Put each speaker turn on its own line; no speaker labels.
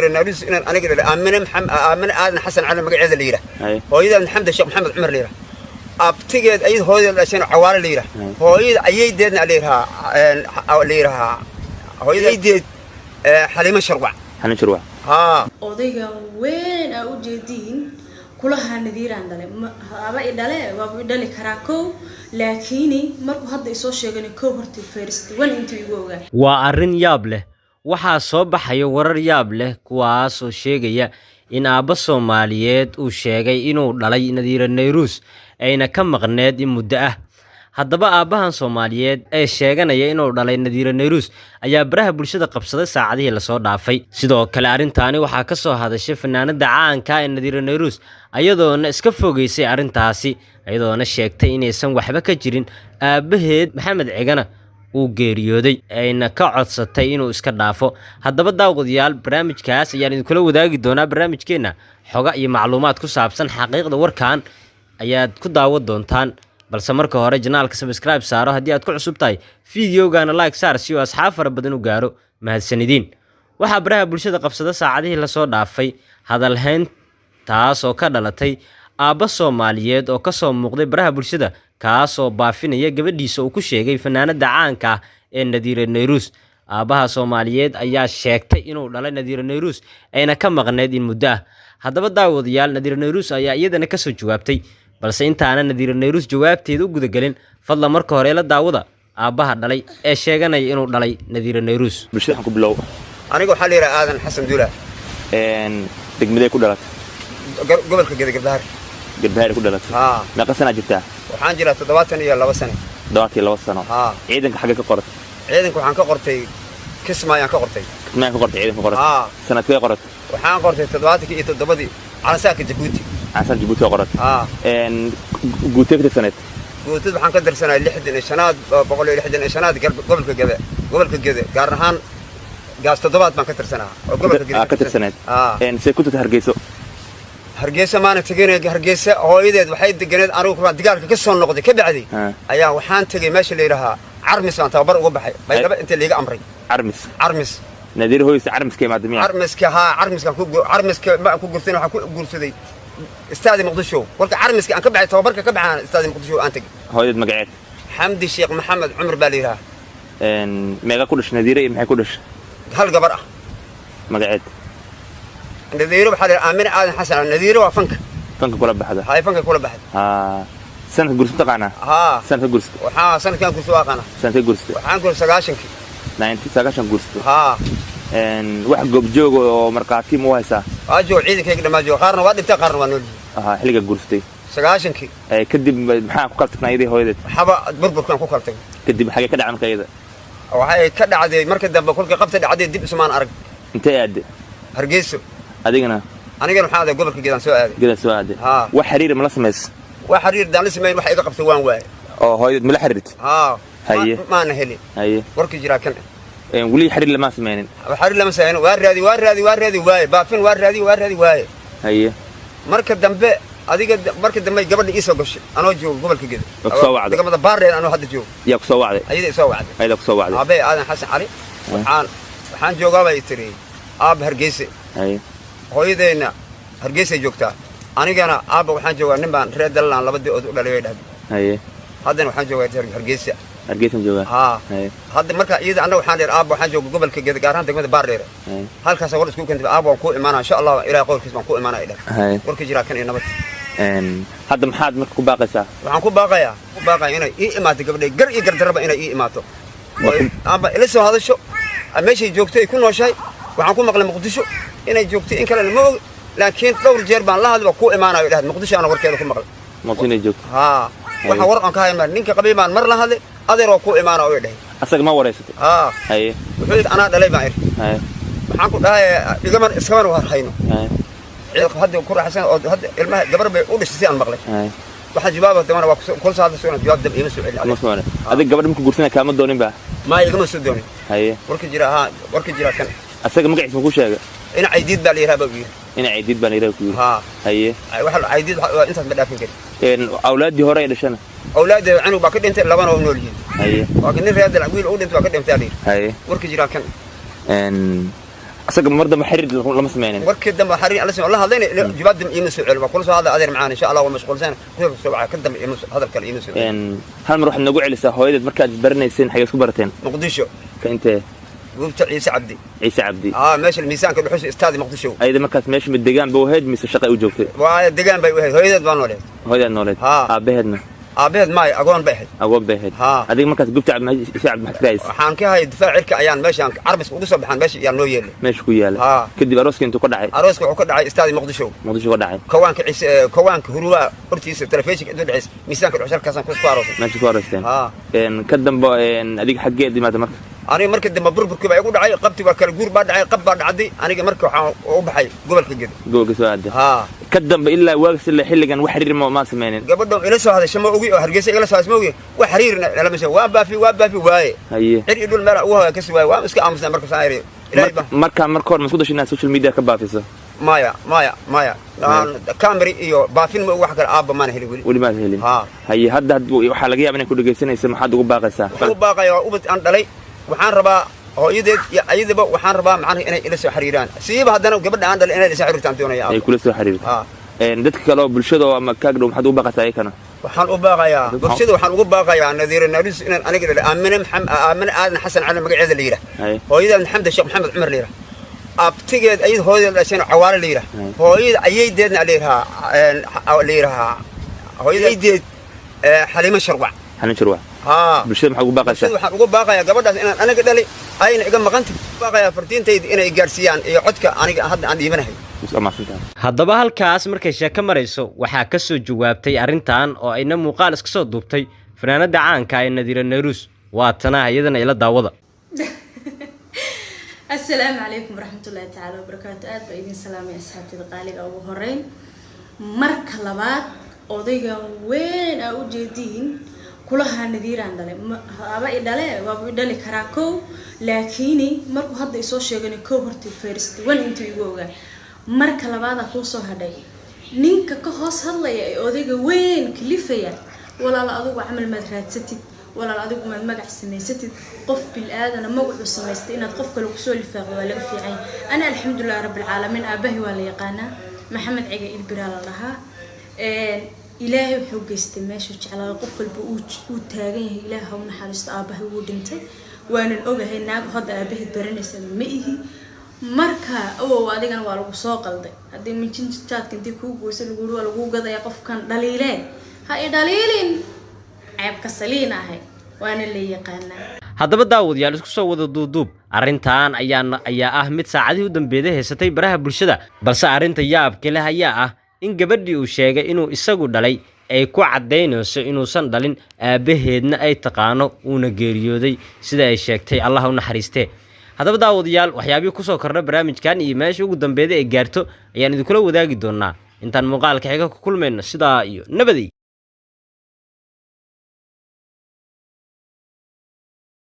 نيروس إن أنا قلت آمن آدم حسن على مقعد الليرة هو إذا محمد الشيخ محمد عمر ليرة أبتجد أي هو عشان عوار ليرة هو إذا أي دين عليها ليرة هو إذا يدي حليمة شروع
odaygan weyn aa u jeediin kulaha nadiiraan dhalay haba idhale waa dhali karaa kow laakiin markuu hadda isoo sheegay kow hortii first one intuu igu ogaa
waa arrin yaab leh waxaa soo baxaya warar yaab leh kuwaas oo sheegaya in aabba Soomaaliyeed uu sheegay inuu dhalay Nadiira Nayruus ayna ka maqneed in muddo ah haddaba aabbahan Soomaaliyeed ee sheeganaya inuu dhalay Nadiira Nayruus ayaa baraha bulshada qabsaday saacadihii la soo dhaafay sidoo kale arrintaani waxaa ka soo hadashay fanaanada caanka ee Nadiira Nayruus ayadoona iska fogeysay arrintaasi ayadoona sheegtay inaysan waxba ka jirin aabbaheed Maxamed Cigana uu geeriyooday ayna ka codsatay inuu iska dhaafo haddaba daawadayaal barnaamijkaas ayaan idinkula wadaagi doonaa barnaamijkeena xoga iyo macluumaad ku saabsan xaqiiqda warkan ayaad ku daawan doontaan balse marka hore janaalka subscribe saaro haddii aad ku cusub tahay fiidiyoogana like saar si uu asxaab fara badan u gaaro mahadsanidin waxaa baraha bulshada qabsada saacadihii la soo dhaafay hadalhayn taas oo ka dhalatay aabba Soomaaliyeed oo ka soo muuqday baraha bulshada kaas oo baafinaya gabadhiisa uu ku sheegay fanaanada caanka ee Nadiira Nayruus aabbaha Soomaaliyeed ayaa sheegtay inuu dhalay Nadiira Nayruus ayna ka maqneed in muddo ah haddaba daawadayaal Nadiira Nayruus ayaa iyadana ka soo jawaabtay balse intaana Nadiira Nayruus jawaabteedu u guda galin fadlan marka hore la daawada aabbaha dhalay ee sheeganaya inuu dhalay Nadiira Nayruus
bulshada ku bilow
aniga waxa la yiraahdaa Aadan Xasan Duula
degmada ku dhalatay
gobolka Gadaar
ku dhalatay meeqa sana jirtaa
waxaan jiraa 72 sano
72 sano ciidanka xagga ka qortay
ciidanka waxaan ka qortay kismaayaan ka qortay
ciidanka qortay sanadkee qortay
waxaan qortay 77 calansaarka Jabuuti
عسل جبوتي وقرت قوتك تسند
قوتي waxaan ka dirsanay 65 161 gobolka Gede gaar ahaan gaas toddobaad baan ka tirsanaa oo gobolka Gede
ka tirsanay see ku Hargeysa
maana tagay Hargeysa hooyadeed waxay deganeed anigu kuma dagaalka ka soo noqday ka bacdi ayaa waxaan tagay meesha la yiraahdo Armis aan tababar uga baxay baydaba inta liiga amray Armis
Nadiir hooyis Armiska ma damiya
Armiska ma ku gurtay waxa ku gursaday استاذ مقدشو قلت عرمسك أنا كبعت توبرك كبعان استاذ مقدشو أنت
هاي المقعد
حمدي الشيخ محمد عمر باليرها
ميغا كلش نذيري ما كلش
هل قبره
مقعد
نذيرو بحال آمن آدم حسن نذيرو وفنك
كل بحد
هاي فنك كل بحد
سنة قرص تقعنا سنة قرص
سنة كان قرص واقعنا
سنة قرص
وحان قرص سقاشنك
90 قرص واحد جوب جوج ومركاتي مو هسا
أجو عيدك هيك لما جو قارن وادي بتاع قارن ونول
حلقة قرصتي
سقاشنك
كدب محاك كلتك نايدي هويدت
حبا بربر كان كلتك
كدب حاجة كده عن كيدا
أو هاي كده عادي مركز دب كل قبضة عادي دب سمان أرق
أنت يا عاد
هرجيسو
أدينا
أنا قال محاذا قبل كده سؤال
كده سؤال وحرير ملصمس
وحرير دان لسه ما يروح يقف سوان واي
هاي ملحرت
هي ما نهلي
هي
ورك جرا كان
ولي حرير لما سمعين
حرير لما سمعين وارادي واي بافين وارادي واي
هي
مركز دمبه adiga markii dambe gabadha ii soo gashay anoo joogo gobolka Gede
soo wacday
degmada Baareen anoo hadda joogo
yaa ku soo wacday ayada ku soo wacday
aabay Aadan Xasan Cali waxaan joogaa bay tiri aab Hargeysa hooyadeena Hargeysa joogtaa anigana aab waxaan joogaa nin baan reer dalaan labadii oo u dhalay way dhahay haddana waxaan joogaa Hargeysa joogaa hadda marka iyada anagu waxaan leeyahay aab waxaan joogaa gobolka Gede gaar ahaan degmada Baareen halkaas war isku keentay aab waan ku imaanaa insha Allah ilaa qowlkiis baan ku imaanaa ilaa warka jira kan nabad
هذا محاد مرك كوباقيسا
waxaan ku baaqaya inay ii imaato gabadhay gar iyo gardaraba inay ii imaato aba ila soo hadasho meeshay joogtay ku nooshay waxaan ku maqlay Muqdisho inay joogtay in kale ma og laakiin dhowr jeer baan la hadlay ku imaanayo ilaah Muqdisho ana warkeeda ku maqlay
Muqdisho joogto
waxa war aan ka haymaa ninka qabiimaan mar la hadlay adeer oo ku imaanayo ay dhahay
asaga ma wareysatay haye
wuxuu ana dhalay baan waxaan ku dhahay dhigaman iskaban war hayno hadda ku raaxsan oo hadda ilmaha gabar bay u dhisay aan maqlay waxa jawaab damana waa kul saada soo jawaab dab ima soo celin
adiga gabadh markuu guursanay kaama doonin ba
ma igama soo doonin
haye
warka jira kan
asaga magaciisa ku sheegay
ina Caydiid baa leeyahay baa wiil
ina Caydiid baa leeyahay ku wiil haye
waxa Caydiid intaas ma dhaafin
karin awlaadii hore ay dhashana
awlaadii anigu baa ka dhintay labana oo nool yihiin haye waa kan reer dal wiil oo dhintay baa ka dhintay haye warka jira kan
أصلا مرة ما حرير لما سمعنا
وكده ما حرير على سمع الله هذين جباد ينسوا علم كل سو هذا أدير معانا إن شاء الله ومشغول سنة كل سو كده ينسوا هذا الكلام ينسوا
إن هل نروح نقول على سهوية مركز برنيسين حاجة كبرتين
مقدشو
كأنت
قلت عيسى عبدي ماشي الميزان كله حس استاذ مقدشو
أيضا مركز ماشي بالدجان بوهد مس الشقة وجوكته
والدجان بيوهد هيدا بانولد
هيدا النولد بهدنا
بهد ماي أقوم
بهد هذيك مركز قلت عبد شعب محتاج
حان كهاي دفاع عرك أيان ماشي عربس وقصب حان ماشي يعني نويل
ماشي كوياله كدي بروسك أنتو قدعي
أروسك وقدعي استاذ مقدشو قدعي كوانك عيس كوانك هروا أرتيس تلفيشك أدود عيس ميزان كله عشان كاسن كوس فاروس
ماشي فارستين إن كدم إن هذيك حقيقة دي ما تمرك
أنا مركز دم بربر كبا يقول عاي قبتي وكل جور بعد عاي قب بعد عدي أنا مركز وبحي قبل كجد
قبل كسواد كدم إلا واقس اللي حل كان وحرير ما سمعنا
قبل إلى سو هذا شمو أوجي هرجس إلى سو اسمه وحرير لما شو وابا في واي
هي
يدول مرة وهو كسوي وامسك أمس مركز عايري
مركور مسؤول شيء الناس السوشيال ميديا كبافيسة
مايا كاميري إيوه بافين واحد الأب ما نهلي
ولي ما نهلي هي هذا حلقة من كل جيسنا يسمى حد وباقسة
وباقي وبت أنت لي وحان ربا هو يدب وحان ربا معنا إنه إلى سو حريران سيب هذا قبل عند إنه إلى سحرير تانتونا يا
أي كل سو حرير ندك كلام بالشدة وما كاجرو حد وباقسة أي كنا
وحان وباقي بالشدة وحان وباقي نذير الناس إن أنا كده آمن آدم حسن على مقعد الليرة هو إذا محمد الشيخ محمد عمر ليرة أبتجد أيد هو الأشياء عوار الليرة هو إذا أيد دينا ليرها ليرها هو إذا أيد حليمة شروع بالشدة محقوق باقي محقوق باقي قبل أنا قلت لي أين إجمع مقنت باقي فرتين تيد إنا إجارسيان عدك أنا هذا عندي منهي
haddaba halkaas markay sheeko marayso waxaa ka soo jawaabtay arrintan oo ayna muuqaal iska soo duubtay fanaanada caanka ee Nadiira Nayruus waatana iyadana ila daawada
assalaamu calaykum waraxmatullaahi tacaala wabarakaatu aad baa idin salaamay asxaabtayda qaaliga ugu horeyn marka labaad odaygan weyn aa u jeediin kulaha Nadiiraan dhalay haba idhale waa u dhali karaa kow laakiin markuu hadda isoo sheegay kow hortii first one intuu igu ogaa marka labaad ku soo hadhay ninka ka hoos hadlaya ee odayga weyn kalifaya walaal adigu amal mad raadsatid walaal adigu mad magac sameysatid qof bil aadana magac u sameystay inaad qof kale ku soo lifaaqo waa laga fiican ana alxamdulillah rabbil alamin aabahi waa la yaqaana maxamed ciga ilbiraal laha ilaahay wuxuu geystay meesha jeclaa qof walba uu taagan yahay ilaahay u naxariisto aabahi uu dhintay waanan ogahay naag hadda aabahi baranaysa ma ihi marka oo adigan waa lagu soo qalday hadii minjin chatka intii ku goosay lagu gadaya qofkan dhaliile ha i dhaliilin ceeb ka saliin ahay waana la yaqaanaa
haddaba daawadayaal isku soo wada duuduub arrintan ayaa ah mid saacadii u dambeeyay heysatay baraha bulshada balse arrinta yaabka leh ayaa ah in gabadhii uu sheegay inuu isagu dhalay ay ku cadeynayso inuusan dhalin aabaheedna ay taqaano uuna geeriyooday sida ay sheegtay Allah u naxariistee haddaba daawadayaal waxyaabihii ku soo kordhay barnaamijkan iyo meesha ugu dambeeyay ee gaarto ayaan idinkula wadaagi doonaa intaan muuqaalka xiga ku kulmayno sidaa iyo nabadii